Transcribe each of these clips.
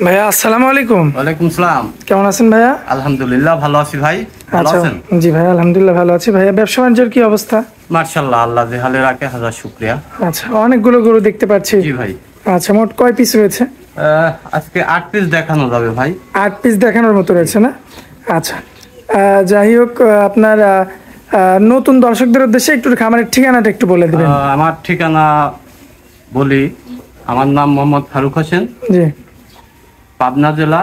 ভাইয়া আসসালামু আলাইকুম। ওয়ালাইকুম সালাম। কেমন আছেন ভাইয়া? আলহামদুলিল্লাহ ভালো আছি ভাই। ভালো আচ্ছা, আছেন? জি ভাইয়া আলহামদুলিল্লাহ ভালো আছি। ভাইয়া ব্যবসা বাণিজ্যের কি অবস্থা? মাশাআল্লাহ, আল্লাহ যে হালে রাখে হাজার শুকরিয়া। আচ্ছা, অনেকগুলো গরু দেখতে পাচ্ছি। জি ভাই। আচ্ছা, মোট কয় পিস রয়েছে? আজকে 8 পিস দেখানো যাবে ভাই। 8 পিস দেখানোর মতো রয়েছে না? আচ্ছা, যাই হোক, আপনার নতুন দর্শকদের উদ্দেশ্যে একটু খামারের ঠিকানাটা একটু বলে দিবেন। আমার ঠিকানা বলি, আমার নাম মোহাম্মদ ফারুক হোসেন, জি। পাবনা জেলা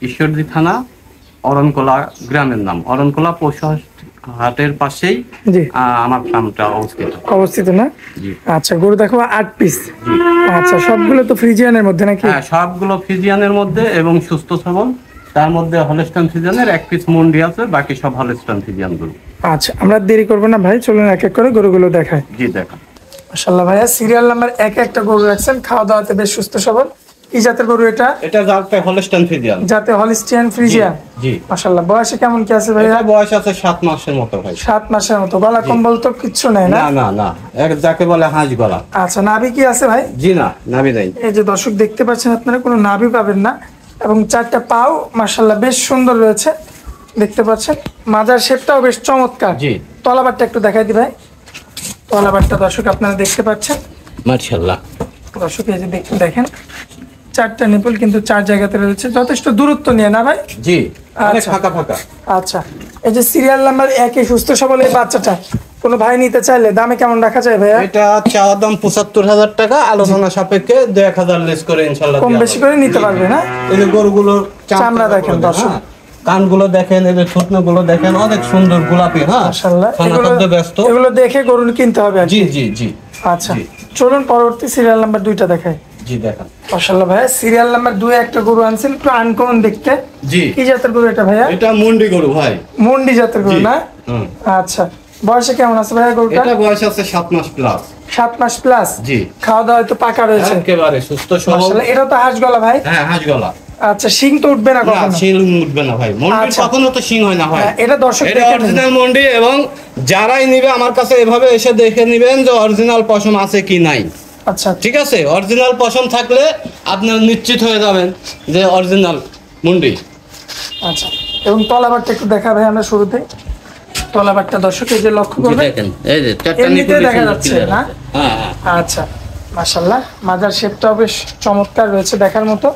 ঈশ্বরদী থানা অরণকোলা গ্রামের নাম। অরণকোলা পশু হাটের পাশেই জি আমার গ্রামটা অবস্থিত না? জি। আচ্ছা, গরু দেখো 8 পিস। জি। আচ্ছা, সবগুলো তো ফ্রিজিয়ানের মধ্যে নাকি? হ্যাঁ, সবগুলো ফিজিয়ানের মধ্যে এবং সুস্থ সবল। তার মধ্যে হলস্টাইন ফিজিয়ানের 1 পিস মুন্ডি আছে, বাকি সব হলস্টাইন ফিজিয়ান গরু। আচ্ছা, আমরা দেরি করবো না ভাই, চলুন এক এক করে গরুগুলো দেখাই। জি দেখা। মাশাআল্লাহ ভাইয়া, সিরিয়াল নাম্বার একটা গরু রাখছেন, খাওয়া দাওয়াতে বেশ সুস্থ সবল। কি জাতের গরু এটা? এটা জাতে হলস্টাইন ফিজিয়ান। জাতে হলিস্টিয়ান ফ্রিজিয়ান। জি। মাশাআল্লাহ, বয়সে কেমন কি আছে ভাইয়া? এটা বয়স আছে 7 মাসের মতো ভাই। 7 মাসের মতো। গলা কম্বল তো কিচ্ছু নেই না? না না না, এক যাকে বলে হাঁস গলা। আচ্ছা, নাভি কি আছে ভাই? জি না, নাভি নাই। এই যে দর্শক দেখতে পাচ্ছেন, আপনারা কোনো নাভি পাবেন না। এবং 4টা পাও মাশাআল্লাহ বেশ সুন্দর রয়েছে, দেখতে পাচ্ছেন। মাজার শেপটাও বেশ চমৎকার। জি। তলাবারটা একটু দেখাই দি ভাই। তলাবারটা দর্শক আপনারা দেখতে পাচ্ছেন। মাশাআল্লাহ। দর্শক এই যে দেখেন, 4টা নিপুল কিন্তু 4 জায়গাতে রয়েছে, যথেষ্ট দূরত্ব নিয়ে না ভাই? জি, অনেক আচ্ছা। ফাঁকা ফাঁকা। আচ্ছা, এই যে সিরিয়াল নাম্বার 1 সুস্থ সবল এই বাচ্চাটা কোনো ভাই নিতে চাইলে দামে কেমন রাখা যায় ভাইয়া? এটা চাওয়া দাম ৭৫,০০০ টাকা, আলোচনা সাপেক্ষে ২-১,০০০ লেস করে ইনশাআল্লাহ কম বেশি করে নিতে পারবে না? এই যে গরুগুলোর চামড়া দেখেন দর্শক, কানগুলো দেখেন, এদের থুতনিগুলো দেখেন, অনেক সুন্দর গোলাপি। হ্যাঁ মাশাআল্লাহ, খানাখাদ্যে ব্যস্ত। এগুলো দেখে গরু কিনতে হবে আর কি। জি জি জি। আচ্ছা, চলুন পরবর্তী সিরিয়াল নাম্বার 2টা দেখাই। জি দেখান। মাশাআল্লাহ ভাইয়া, সিরিয়াল নাম্বার 2 একটা গরু আনছেন, একটু আনকমন দেখতে। জি। কি জাতের গরু এটা ভাইয়া? এটা মুন্ডি গরু ভাই। মুন্ডি জাতের গরু না? আচ্ছা, বয়সে কেমন আছে ভাইয়া গরুটা? এটা বয়স আছে 7 মাস প্লাস। 7 মাস প্লাস। জি। খাওয়া দাওয়া তো পাকা রয়েছে একেবারে সুস্থ সবল। মাশাআল্লাহ, এটা তো হাঁস গলা ভাই? হ্যাঁ, হাঁস গলা। আচ্ছা, শিং তো উঠবে না না, কখনো? শিং উঠবে না ভাই। মুন্ডি আচ্ছা। কখনো তো শিং হয় না ভাই। এটা দর্শক এটা দেখে অরিজিনাল মুন্ডি, এবং যারাই নিবে আমার কাছে এভাবে এসে দেখে নেবেন যে অরিজিনাল পশম আছে কি নাই। আচ্ছা ঠিক আছে, অরিজিনাল পশম থাকলে আপনারা নিশ্চিত হয়ে যাবেন যে অরিজিনাল মুন্ডি। আচ্ছা, এবং তলাবারটা একটু দেখাবে আমরা শুরুতে। তলাবারটা দর্শক এই যে লক্ষ্য করবেন, দেখেন এই যে এমনিতে দেখা যাচ্ছে না? হ্যাঁ হ্যাঁ। আচ্ছা, মাশাআল্লাহ, মাজার শেপটাও বেশ চমৎকার রয়েছে দেখার মতো।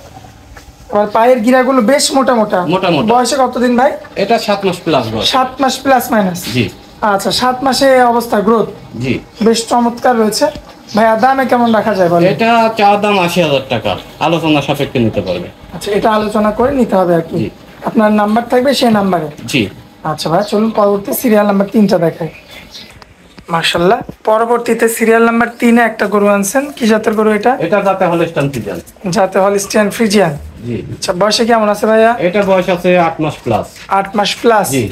আর পায়ের গিরাগুলো বেশ মোটা মোটা। মোটা মোটা। বয়সে কতদিন ভাই? এটা 7 মাস প্লাস বয়স। 7 মাস প্লাস মাইনাস। জি। আচ্ছা, 7 মাসে এই অবস্থা গ্রোথ জি। বেশ চমৎকার রয়েছে। ভাইয়া দামে কেমন রাখা যায় বলেন? এটা চাওয়া দাম ৮০,০০০ টাকা, আলোচনা সাপেক্ষে নিতে পারবে। আচ্ছা, এটা আলোচনা করে নিতে হবে আর কি। জি। আপনার নাম্বার থাকবে সেই নাম্বারে। জি। আচ্ছা ভাই, চলুন পরবর্তী সিরিয়াল নাম্বার 3টা দেখাই। মাশাআল্লাহ, পরবর্তীতে সিরিয়াল নাম্বার 3-এ একটা গরু আনছেন। কি জাতের গরু এটা? এটা জাতে হলস্টাইন ফিজিয়ান। জাতে হলিস্টিয়ান ফ্রিজিয়ান। জি। আচ্ছা, বয়সে কেমন আছে ভাইয়া? এটা বয়স আছে 8 মাস প্লাস। 8 মাস প্লাস। জি।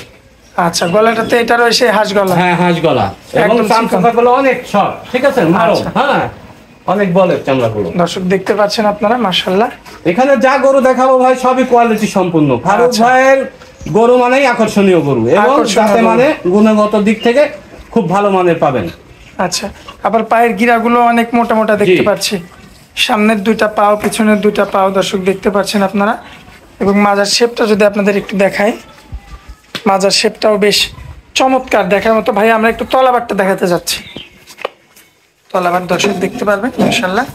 আচ্ছা, গলাটাতে এটা রয়েছে হাঁস গলা। হ্যাঁ, হাঁস গলা এবং একদম চামড়াগুলো অনেক শর্ট। ঠিক আছে, মারো। আচ্ছা। হ্যাঁ, অনেক বলে চামড়াগুলো। দর্শক দেখতে পাচ্ছেন আপনারা, মাশাআল্লাহ। এখানে যা গরু দেখাবো ভাই সবই কোয়ালিটি সম্পূর্ণ। ফারুক আচ্ছা। ভাইয়ের গরু মানেই আকর্ষণীয় গরু, এবং আকর্ষণীয় যাতে গরু। মানে গুণগত দিক থেকে খুব ভালো মানের পাবেন। আচ্ছা, আবার পায়ের গিরাগুলো অনেক মোটা মোটা দেখতে জি। পাচ্ছি। সামনের 2টা পাও, পিছনের 2টা পাও দর্শক দেখতে পাচ্ছেন আপনারা। এবং মাজার শেপটা যদি আপনাদের একটু দেখাই, মাজার শেপটাও বেশ চমৎকার দেখার মতো। ভাই, আমরা একটু তলাবারটা দেখাতে যাচ্ছি। তলাবার দর্শক দেখতে পারবেন মাশাআল্লাহ।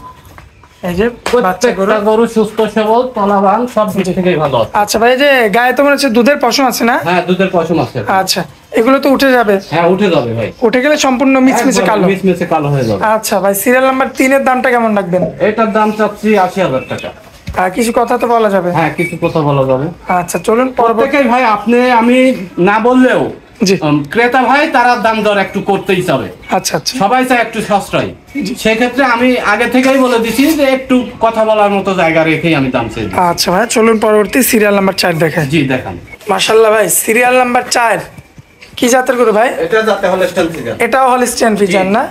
এই যে বাচ্চা গরু। প্রত্যেকটা গরু সুস্থ সবল, তলাবান সব দিক থেকেই ভালো আছে। আচ্ছা ভাই, এই যে গায়ে তো মনে হচ্ছে দুধের পশম আছে না? হ্যাঁ, দুধের পশম আছে। আচ্ছা, এগুলো তো উঠে যাবে? হ্যাঁ, উঠে যাবে ভাই। উঠে গেলে সম্পূর্ণ মিচমিচে একদম কালো। মিচমিচে কালো হয়ে যাবে। আচ্ছা ভাই, সিরিয়াল নাম্বার 3-এর দামটা কেমন রাখবেন? এটার দাম চাচ্ছি ৮০,০০০ টাকা। কিছু কথা তো বলা যাবে? হ্যাঁ, কিছু কথা বলা যাবে। আচ্ছা, চলুন পরবর্তী। প্রত্যেকেই ভাই, আপনি আমি না বললেও জি। ক্রেতা ভাই তারা দাম দর একটু করতেই চাবে। আচ্ছা আচ্ছা, সবাই চায় একটু সাশ্রয়। সেক্ষেত্রে আমি আগে থেকেই বলে দিচ্ছি যে একটু কথা বলার মতো জায়গা রেখেই আমি দাম চাই। আচ্ছা ভাই, চলুন পরবর্তী সিরিয়াল নাম্বার 4 দেখাই। জি দেখান। মাশাআল্লাহ ভাই, সিরিয়াল নাম্বার 4 কি জাতের গরু ভাই? এটা জাতে হলস্টাইন ফিজিয়ান। এটাও হলিস্টিয়ান ফ্রিজিয়ান না?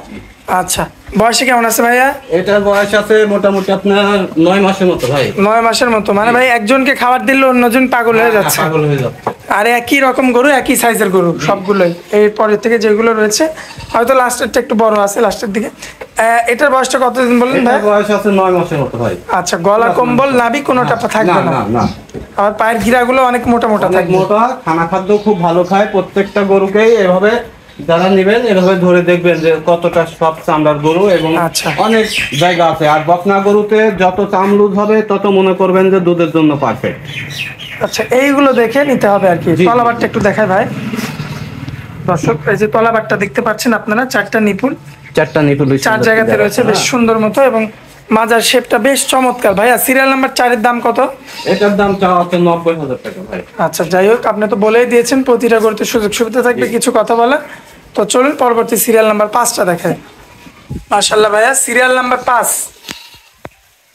আচ্ছা, বয়সে কেমন আছে ভাইয়া? এটার বয়স আছে মোটামুটি আপনার 9 মাসের মতো ভাই। 9 মাসের মতো। মানে ভাই, একজনকে খাবার দিলে অন্যজন পাগল হয়ে যাচ্ছে। পাগল হয়ে যাচ্ছে। আর একই রকম গরু, একই সাইজের গরু সবগুলোই। এর পরের থেকে যেগুলো রয়েছে হয়তো লাস্টেরটা একটু বড় আছে লাস্টের দিকে। এটার বয়সটা কতদিন বললেন ভাই? এটার বয়স আছে 9 মাসের মতো ভাই। আচ্ছা, গলা কম্বল নাভি কোনোটা থাকবে না? না না। আর পায়ের গিরাগুলো অনেক মোটা মোটা অনেক থাকবে। মোটা, খানা খাদ্য খুব ভালো খায়। প্রত্যেকটা গরুকেই এভাবে যারা নেবেন এভাবে ধরে দেখবেন যে কতটা সব চামড়ার গরু, এবং আচ্ছা। অনেক জায়গা আছে। আর বকনা গরুতে যত চামড়ুজ হবে তত মনে করবেন যে দুধের জন্য পারফেক্ট। আচ্ছা, এইগুলো দেখে নিতে হবে আর কি। জি। তলাবারটা একটু দেখায় ভাই দর্শক। এই যে তলাবারটা দেখতে পাচ্ছেন আপনারা, 4টা নিপুল, 4টা নিপুল 4 জায়গাতে রয়েছে, বেশ সুন্দর মতো, এবং মাজার শেপটা বেশ চমৎকার। ভাইয়া সিরিয়াল নাম্বার 4-এর দাম কত? এটার দাম চাওয়া হচ্ছে 90,000 টাকা ভাই। আচ্ছা, যাই হোক, আপনি তো বলেই দিয়েছেন প্রতিটা গরুতে সুযোগ সুবিধা থাকবে কিছু কথা বলা। তো চলুন পরবর্তী সিরিয়াল নাম্বার 5টা দেখায়। মাশাআল্লাহ ভাইয়া, সিরিয়াল নাম্বার 5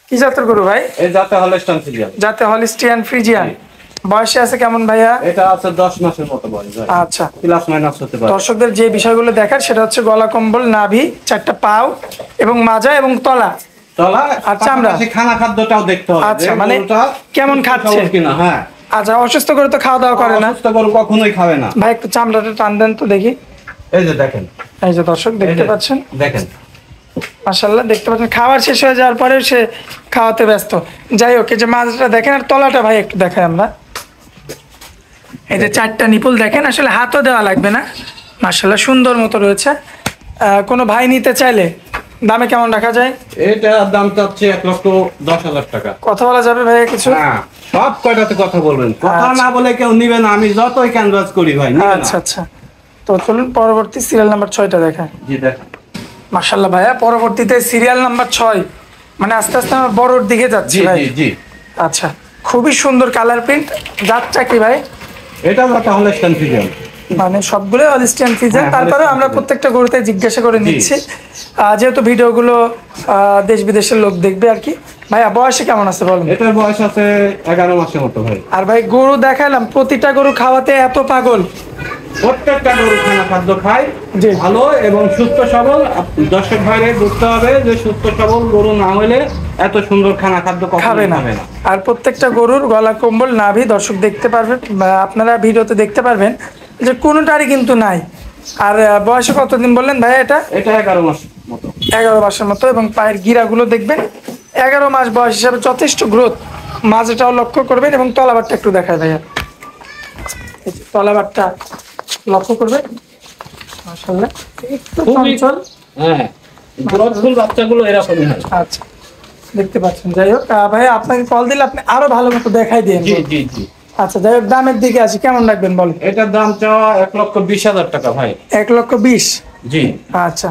কি জাতের গরু ভাই? এই জাতে হলস্টাইন ফ্রিজিয়ান। জাতে হলিস্টিয়ান ফ্রিজিয়ান। বয়সে আছে কেমন ভাইয়া? এটা আছে 10 মাসের মতো বয়স ভাই। আচ্ছা, প্লাস মাইনাস হতে পারে। দর্শকদের যে বিষয়গুলো দেখার সেটা হচ্ছে গলা কম্বল, নাভি, 4টা পাও এবং মাজা এবং তলা তলা আর চামড়া। পাশাপাশি খানা খাদ্যটাও দেখতে হবে। আচ্ছা, যে মানে গরুটা কেমন খাচ্ছে কিনা। হ্যাঁ। আচ্ছা, অসুস্থ গরু তো খাওয়া দাওয়া করে না? অসুস্থ গরু কখনোই খাবে না ভাই একটু চামড়াটা টান দেন তো দেখি। এই যে দেখেন, এই যে দর্শক এই দেখতে যে, পাচ্ছেন, দেখেন মাশাআল্লাহ দেখতে পাচ্ছেন, খাবার শেষ হয়ে যাওয়ার পরে সে খাওয়াতে ব্যস্ত। যাই হোক, এই যে মাছটা দেখেন, আর তলাটা ভাই একটু দেখাই আমরা। এই যে 4টা নিপুল দেখেন, আসলে হাতও দেওয়া লাগবে না, মাশাআল্লাহ সুন্দর মতো রয়েছে। কোনো ভাই নিতে চাইলে দামে কেমন রাখা যায়? এটার দাম চাচ্ছে 1,10,000 টাকা। কথা বলা যাবে ভাইয়া কিছু? হ্যাঁ, সব কয়টাতে কথা বলবেন, কথা আচ্ছা। না বলে কেউ নিবে না। আমি যতই ক্যানভাস করি ভাই নিবে না। আচ্ছা আচ্ছা, তো চলুন পরবর্তী সিরিয়াল নাম্বার 6টা দেখায়। জি দেখেন, মাশাআল্লাহ ভাইয়া, পরবর্তীতে সিরিয়াল নাম্বার 6, মানে আস্তে আস্তে আমরা বড়র দিকে যাচ্ছি জি ভাই। জি জি। আচ্ছা, খুবই সুন্দর কালার প্রিন্ট। জাতটা কি ভাই? এটা একটা হলস্টাইন ফ্রিজিয়ান। মানে সবগুলো হলিস্টিয়ান ফ্রিজিয়ান, হ্যাঁ, তারপরে হলিস্টিয়ান আমরা ফ্রিজিয়ান। প্রত্যেকটা গরুতে জিজ্ঞাসা করে জি। নিচ্ছি, যেহেতু ভিডিওগুলো দেশ বিদেশের লোক দেখবে আর কি। ভাইয়া বয়সে কেমন আছে বলুন? এটার বয়স আছে 11 মাসের মতো ভাই। আর ভাই গরু দেখালাম, প্রতিটা গরু খাওয়াতে এত পাগল। প্রত্যেকটা গরু খানা খাদ্য খায় জি। ভালো এবং সুস্থ সবল। দর্শক ভাইরে বুঝতে হবে যে সুস্থ সবল গরু না হলে এত সুন্দর খানা খাদ্য খাবে কখনোই না। খাবে না। আর প্রত্যেকটা গরুর গলা কম্বল, নাভি দর্শক দেখতে পারবেন, আপনারা ভিডিওতে দেখতে পারবেন যে কোনোটারই কিন্তু নাই। আর বয়সে কতদিন বললেন ভাই এটা? এটা 11 মাস মতো। 11 মাসের মতো, এবং পায়ের গিরাগুলো দেখবেন 11 মাস বয়স হিসাবে যথেষ্ট গ্রোথ। মাঝেটাও লক্ষ্য করবেন, এবং তলাবারটা একটু দেখায় ভাইয়া। এই যে তলাবারটা লক্ষ্য করবেন, মাশাআল্লাহ একটু খুবই- চঞ্চল। হ্যাঁ, গ্রোথফুল বাচ্চাগুলো এরকমই হয়। আচ্ছা, দেখতে পাচ্ছেন। যাই হোক, ভাই আপনাকে কল দিলে আপনি আরো ভালো মতো দেখাই দিন। জি জি জি। আচ্ছা, যাই হোক, দামের দিকে আসি, কেমন রাখবেন বলেন? এটার দাম চাওয়া 1,20,000 টাকা ভাই। 1,20,000। জি। আচ্ছা,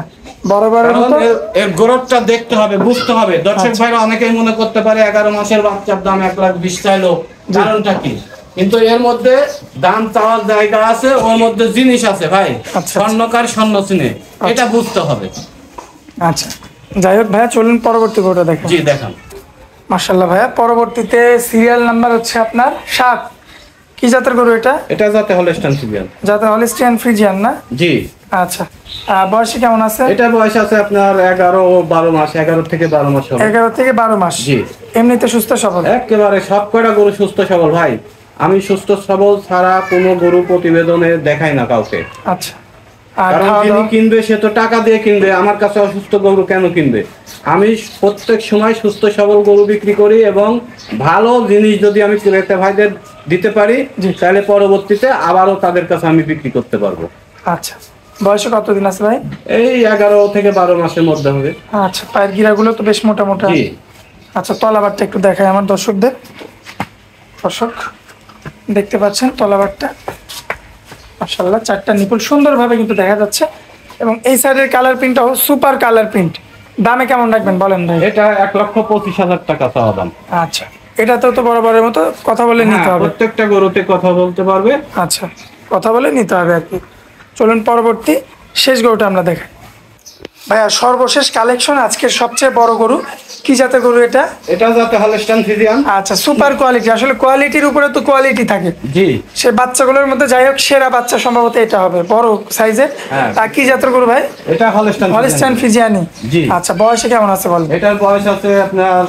বড় বড় কারণ মতো। এর গ্রোথটা দেখতে হবে, বুঝতে হবে। দর্শক আচ্ছা। ভাইরা অনেকেই মনে করতে পারে 11 মাসের বাচ্চার দাম 1,20,000 চাইলো, কারণটা কি? কিন্তু এর মধ্যে দাম চাওয়ার জায়গা আছে, ওর মধ্যে জিনিস আছে ভাই। আচ্ছা। স্বর্ণকার স্বর্ণ চিনে, এটা বুঝতে হবে। আচ্ছা, যাই হোক ভাইয়া, চলুন পরবর্তী গরুটা দেখেন। জি দেখান। মাশাআল্লাহ ভাইয়া, পরবর্তীতে সিরিয়াল নাম্বার হচ্ছে আপনার 7। কি জাতের গরু এটা? এটা যাতে হলস্টাইন ফ্রিজিয়ান। যাতে হলিস্টিয়ান ফ্রিজিয়ান না? জি। আচ্ছা, বয়সে কেমন আছে? এটা বয়স আছে আপনার 11-12 মাস, 11 থেকে 12 মাস হবে। 11 থেকে 12 মাস। জি। এমনিতে সুস্থ সবল? একেবারে সব কয়টা গরু সুস্থ সবল ভাই। আমি সুস্থ সবল ছাড়া কোনো গরু প্রতিবেদনে দেখাই না কাউকে। আচ্ছা, আর কারণ খাওয়া যিনি দাওয়া? কিনবে সে তো টাকা দিয়ে কিনবে, আমার কাছে অসুস্থ গরু কেন কিনবে? আমি প্রত্যেক সময় সুস্থ সবল গরু বিক্রি করি, এবং ভালো জিনিস যদি আমি ক্রেতা ভাইদের দিতে পারি জি। তাহলে পরবর্তীতে আবারও তাদের কাছে আমি বিক্রি করতে পারবো। আচ্ছা, বয়সে কতদিন আছে ভাই? এই 11 থেকে 12 মাসের মধ্যে হবে। আচ্ছা, পায়ের গিরাগুলো তো বেশ মোটা মোটা। জি। আচ্ছা, তলাবারটা একটু দেখাই আমার দর্শকদের। দর্শক দেখতে পাচ্ছেন তলাবারটা, মাশাআল্লাহ 4টা নিপুল সুন্দরভাবে কিন্তু দেখা যাচ্ছে, এবং এই সাইডের কালার প্রিন্টটাও সুপার কালার প্রিন্ট। দামে কেমন রাখবেন বলেন ভাই? এটা 1,25,000 টাকা চাওয়া দাম। আচ্ছা, এটাতেও তো বরাবরের মতো কথা বলে নিতে হ্যাঁ, হবে। প্রত্যেকটা গরুতে কথা বলতে পারবে। আচ্ছা, কথা বলে নিতে হবে আর কি। চলুন পরবর্তী শেষ গরুটা আমরা দেখাই। ভাইয়া, সর্বশেষ কালেকশন, আজকের সবচেয়ে বড় গরু। কি জাতের গরু এটা? এটা যাতে হলস্টাইন ফ্রিজিয়ান। আচ্ছা, সুপার কোয়ালিটি। আসলে কোয়ালিটির উপরে তো কোয়ালিটি থাকে। জি। সে বাচ্চাগুলোর মধ্যে যাই হোক সেরা বাচ্চা সম্ভবত এটা হবে, বড় সাইজের। হ্যাঁ। আর কি জাতের গরু ভাই? এটা হলস্টাইন হলিস্টাইন ফ্রিজিয়ানি। জি। আচ্ছা, বয়সে কেমন আছে বলেন? এটার বয়স আছে আপনার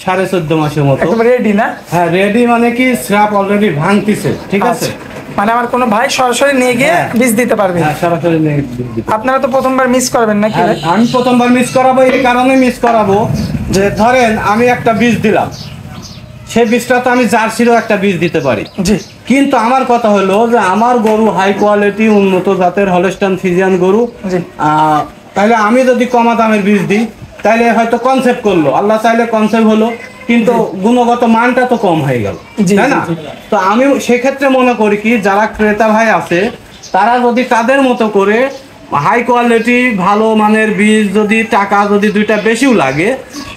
14.5 মাসের মতো। একদম রেডি না? হ্যাঁ রেডি, মানে কি স্রাব অলরেডি ভাঙতিছে, ঠিক আছে। মানে আমার কোনো ভাই সরাসরি নিয়ে গিয়ে হ্যাঁ। বীজ দিতে পারবে? হ্যাঁ সরাসরি নিয়ে দিতে। আপনারা তো প্রথমবার মিস করবেন নাকি হ্যাঁ, ভাই? আমি প্রথমবার মিস করাবো এই কারণে মিস করাবো যে ধরেন আমি একটা বীজ দিলাম, সেই বীজটা তো আমি জার্সিরও একটা বীজ দিতে পারি, জি কিন্তু আমার কথা হলো যে আমার গরু হাই কোয়ালিটি উন্নত জাতের হলস্টাইন ফ্রিজিয়ান গরু, জি। তাহলে আমি যদি কমা দামের বীজ দিই তাহলে হয়তো কনসেপ্ট করলো, আল্লাহ চাইলে কনসেপ্ট হলো, কিন্তু গুণগত মানটা তো কম হয়ে গেল, জি, তাই না? জি, তো আমি সেক্ষেত্রে মনে করি কি যারা ক্রেতা ভাই আছে তারা যদি তাদের মতো করে হাই কোয়ালিটি ভালো মানের বীজ, যদি টাকা যদি দুইটা বেশিও লাগে,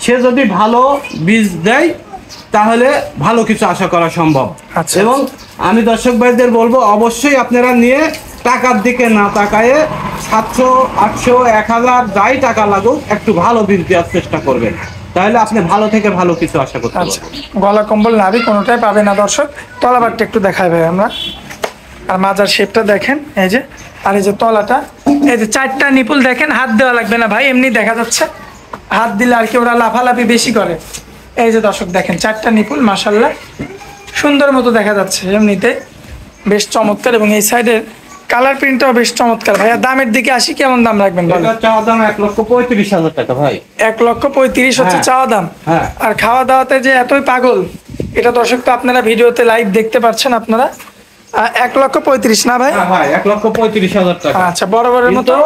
সে যদি ভালো বীজ দেয় তাহলে ভালো কিছু আশা করা সম্ভব। আচ্ছা, এবং আমি দর্শক ভাইদের বলবো অবশ্যই আপনারা নিয়ে টাকার দিকে না তাকায়ে 700, 800, 1000 যাই টাকা লাগুক একটু ভালো বীজ দেওয়ার চেষ্টা করবেন, তাহলে আপনি ভালো থেকে ভালো কিছু আশা করতে আচ্ছা। পারবেন। গলা কম্বল নাভি কোনোটাই পাবে না দর্শক। তলাবারটা একটু দেখাই ভাই আমরা, আর মাজার শেপটা দেখেন এই যে, আর এই যে তলাটা, এই যে 4টা নিপুল দেখেন, হাত দেওয়া লাগবে না ভাই, এমনি দেখা যাচ্ছে। হাত দিলে আর কি ওরা লাফালাফি বেশি করে। এই যে দর্শক দেখেন 4টা নিপুল, মাশাআল্লাহ সুন্দর মতো দেখা যাচ্ছে এমনিতে, বেশ চমৎকার। এবং এই সাইডের কালার প্রিন্টটাও বেশ চমৎকার। ভাইয়া দামের দিকে আসি, কেমন দাম রাখবেন বলেন? এটা চাওয়া দাম 1,35,000 টাকা ভাই। 1,35,000 হচ্ছে হ্যাঁ। চাওয়া দাম। হ্যাঁ। আর খাওয়া দাওয়াতে যে এতই পাগল, এটা দর্শক তো আপনারা ভিডিওতে লাইভ দেখতে পাচ্ছেন আপনারা। 1,35,000 না ভাই? হ্যাঁ ভাই 1,35,000 টাকা। আচ্ছা, বরাবরের মতো। কিন্তু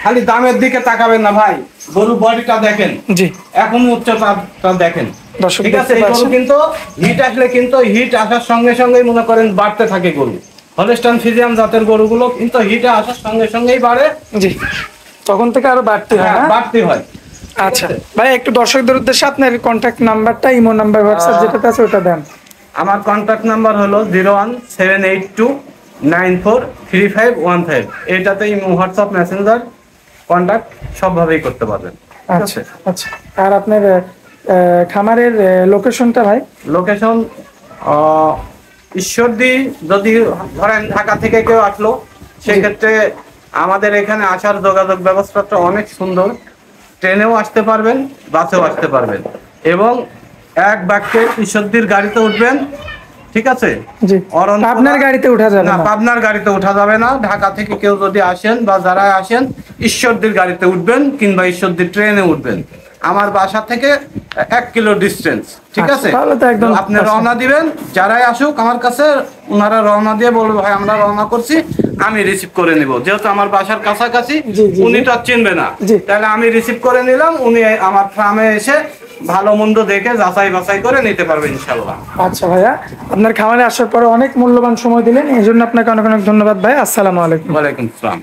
খালি দামের দিকে তাকাবেন না ভাই, গরু বডিটা দেখেন, জি এখন উচ্চতা দেখেন, দর্শক ঠিক আছে। দেখতে এই গরু পাচ্ছেন। কিন্তু হিট আসলে কিন্তু হিট আসার সঙ্গে সঙ্গেই মনে করেন বাড়তে থাকে গরু। হলস্টাইন ফ্রিজিয়ান জাতের গরুগুলো কিন্তু হিটে আসার সঙ্গে সঙ্গেই বাড়ে, জি, তখন থেকে আরো বাড়তি হয় না? বাড়তি হয়। আচ্ছা ভাই, একটু দর্শকদের উদ্দেশ্যে আপনার কন্ট্যাক্ট নাম্বারটা, ইমো নাম্বার, হোয়াটসঅ্যাপ যেটাতে আছে ওটা দেন। আমার কন্ট্যাক্ট নাম্বার হলো 01782943515। এটাতে ইমো, হোয়াটসঅ্যাপ, মেসেঞ্জার কন্ট্যাক্ট সবভাবেই করতে পারবেন। আচ্ছা আচ্ছা। আর আপনার খামারের লোকেশনটা ভাই? লোকেশন ঈশ্বরদী, যদি ধরেন ঢাকা থেকে কেউ আসলো সেক্ষেত্রে আমাদের এখানে আসার যোগাযোগ ব্যবস্থাটা অনেক সুন্দর, ট্রেনেও আসতে পারবেন, বাসেও আসতে পারবেন, এবং এক বাক্যে ঈশ্বরদীর গাড়িতে উঠবেন, ঠিক আছে। জি, অরণকুলা- আপনার গাড়িতে উঠা যাবে না, না? পাবনার গাড়িতে ওঠা যাবে না। ঢাকা থেকে কেউ যদি আসেন বা যারা আসেন ঈশ্বরদীর গাড়িতে উঠবেন কিংবা ঈশ্বরদীর ট্রেনে উঠবেন। আমার বাসা থেকে 1 কিলো ডিস্টেন্স, ঠিক আচ্ছা, আছে। তাহলে তো একদম আপনি কাছে। রওনা দিবেন, যারাই আসুক আমার কাছে ওনারা রওনা দিয়ে বলবে ভাই আমরা রওনা করছি, আমি রিসিভ করে নিব, যেহেতু আমার বাসার কাছাকাছি, জি, জি, উনি জি। তো আর চিনবে না, জি। তাহলে আমি রিসিভ করে নিলাম, উনি আমার ফার্মে এসে ভালো মন্দ দেখে যাচাই বাছাই করে নিতে পারবে ইনশাল্লাহ। আচ্ছা ভাইয়া, আপনার খামারে আসার পরে অনেক মূল্যবান সময় দিলেন, এই জন্য আপনাকে অনেক অনেক ধন্যবাদ ভাই। আসসালামু আলাইকুম। ওয়ালাইকুম আসসালাম।